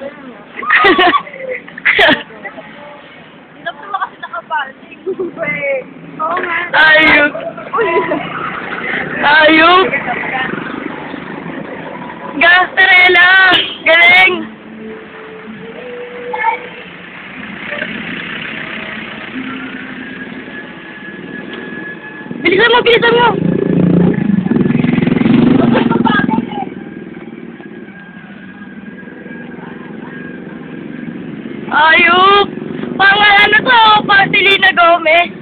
Hindi na pala kasi nakapaling. Oo nga. Ayok. Ayok. Gastrela. Galing. Bilisan mo, bilisan mo. Ayok. Pangalan na to, Pasilina Gomez.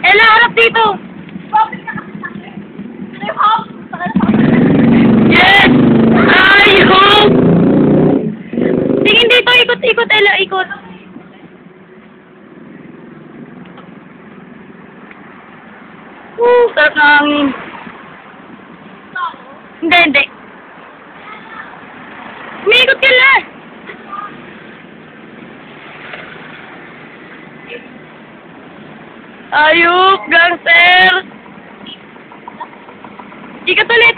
Ella, harap dito. Yes! Ayok! Tingin dito, ikot-ikot, Ella, ikot. Sarap na hangin. Hindi, hindi. Umikot ka lang. Ayok, gangster. Ikot ulit.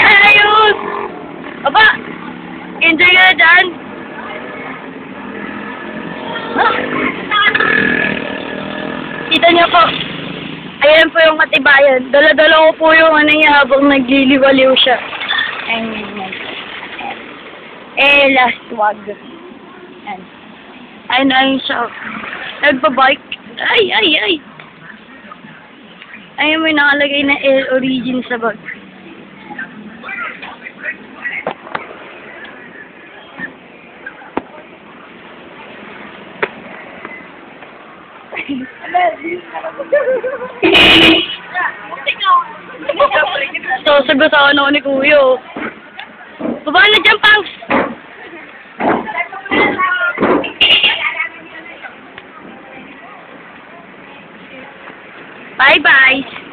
Ayos. Aba, enjoy ka na dyan. Kita niyo po. Ayan po yung katibayan. Dala-dala ko po yung ano niya habang nagliliwaliw siya. Ayan. Last wag. Ayan. Ayun siya. Nagbabike. Ay. Ayun may nakalagay na L origin sa bag. So, sagot ako ni Kuya. Baba na dyan, Pangs! Bye-bye!